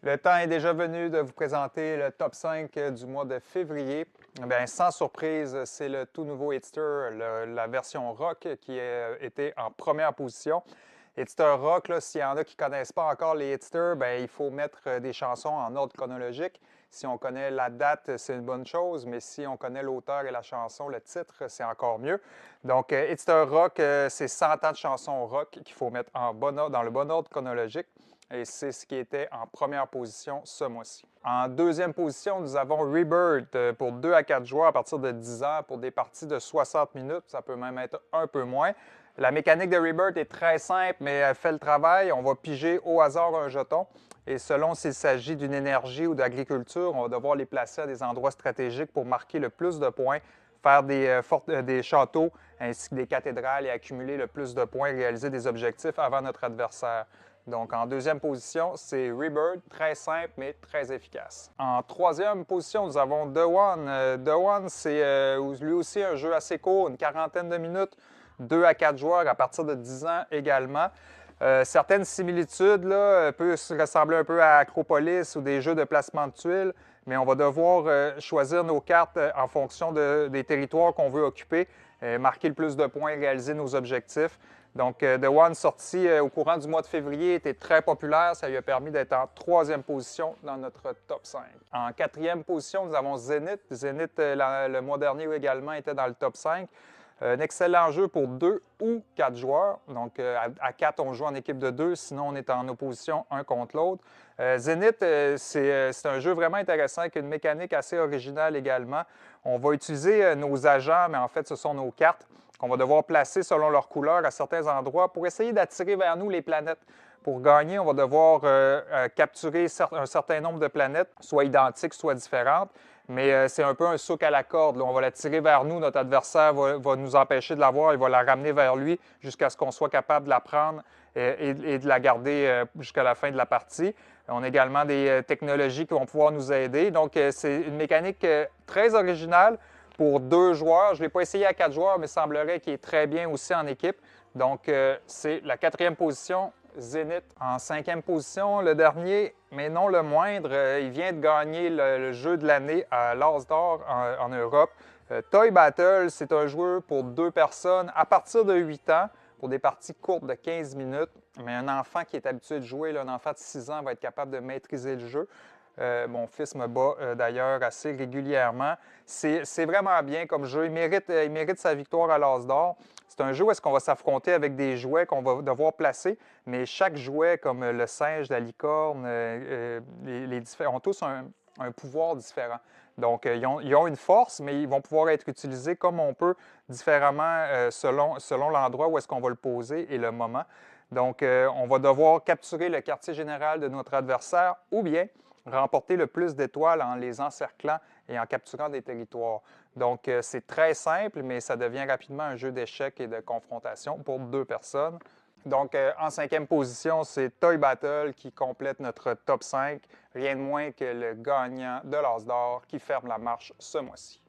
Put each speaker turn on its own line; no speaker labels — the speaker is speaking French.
Le temps est déjà venu de vous présenter le top 5 du mois de février. Bien, sans surprise, c'est le tout nouveau Hitster, la version rock qui a été en première position. Hitster rock, s'il y en a qui ne connaissent pas encore les Hitster, bien, il faut mettre des chansons en ordre chronologique. Si on connaît la date, c'est une bonne chose, mais si on connaît l'auteur et la chanson, le titre, c'est encore mieux. Donc, Hitster rock, c'est 100 ans de chansons rock qu'il faut mettre dans le bon ordre chronologique. Et c'est ce qui était en première position ce mois-ci. En deuxième position, nous avons Rebirth pour 2 à 4 joueurs à partir de 10 ans pour des parties de 60 minutes. Ça peut même être un peu moins. La mécanique de Rebirth est très simple, mais elle fait le travail. On va piger au hasard un jeton. Et selon s'il s'agit d'une énergie ou d'agriculture, on va devoir les placer à des endroits stratégiques pour marquer le plus de points, faire des châteaux ainsi que des cathédrales et accumuler le plus de points, réaliser des objectifs avant notre adversaire. Donc, en deuxième position, c'est Rebirth, très simple, mais très efficace. En troisième position, nous avons The One. The One, c'est lui aussi un jeu assez court, une quarantaine de minutes, 2 à 4 joueurs à partir de 10 ans également. Certaines similitudes peuvent ressembler un peu à Acropolis ou des jeux de placement de tuiles, mais on va devoir choisir nos cartes en fonction des territoires qu'on veut occuper, marquer le plus de points, réaliser nos objectifs. Donc, The One, sorti au courant du mois de février, était très populaire. Ça lui a permis d'être en troisième position dans notre top 5. En quatrième position, nous avons Zenith. Zenith, le mois dernier également, était dans le top 5. Un excellent jeu pour 2 ou 4 joueurs. Donc, à 4, on joue en équipe de 2, sinon on est en opposition un contre l'autre. Zenith, c'est un jeu vraiment intéressant avec une mécanique assez originale également. On va utiliser nos agents, mais en fait, ce sont nos cartes qu'on va devoir placer selon leur couleur à certains endroits pour essayer d'attirer vers nous les planètes. Pour gagner, on va devoir capturer un certain nombre de planètes, soit identiques, soit différentes. Mais c'est un peu un souk à la corde. Là. On va la tirer vers nous, notre adversaire va nous empêcher de la voir, il va la ramener vers lui jusqu'à ce qu'on soit capable de la prendre et de la garder jusqu'à la fin de la partie. On a également des technologies qui vont pouvoir nous aider. Donc, c'est une mécanique très originale pour 2 joueurs. Je ne l'ai pas essayé à 4 joueurs, mais il semblerait qu'il est très bien aussi en équipe. Donc, c'est la quatrième position, Zenith. En cinquième position, le dernier, mais non le moindre, il vient de gagner le jeu de l'année à l'As d'or en Europe. Toy Battle, c'est un jeu pour 2 personnes à partir de 8 ans pour des parties courtes de 15 minutes. Mais un enfant qui est habitué de jouer, un enfant de 6 ans va être capable de maîtriser le jeu. Mon fils me bat d'ailleurs assez régulièrement. C'est vraiment bien comme jeu. Il mérite sa victoire à l'As d'or. C'est un jeu où est-ce qu'on va s'affronter avec des jouets qu'on va devoir placer, mais chaque jouet, comme le singe, la licorne, ont tous un pouvoir différent. Donc, ils ont une force, mais ils vont pouvoir être utilisés comme on peut différemment selon l'endroit où est-ce qu'on va le poser et le moment. Donc, on va devoir capturer le quartier général de notre adversaire ou bien remporter le plus d'étoiles en les encerclant et en capturant des territoires. Donc, c'est très simple, mais ça devient rapidement un jeu d'échecs et de confrontation pour 2 personnes. Donc, en cinquième position, c'est Toy Battle qui complète notre top 5. Rien de moins que le gagnant de l'As d'or qui ferme la marche ce mois-ci.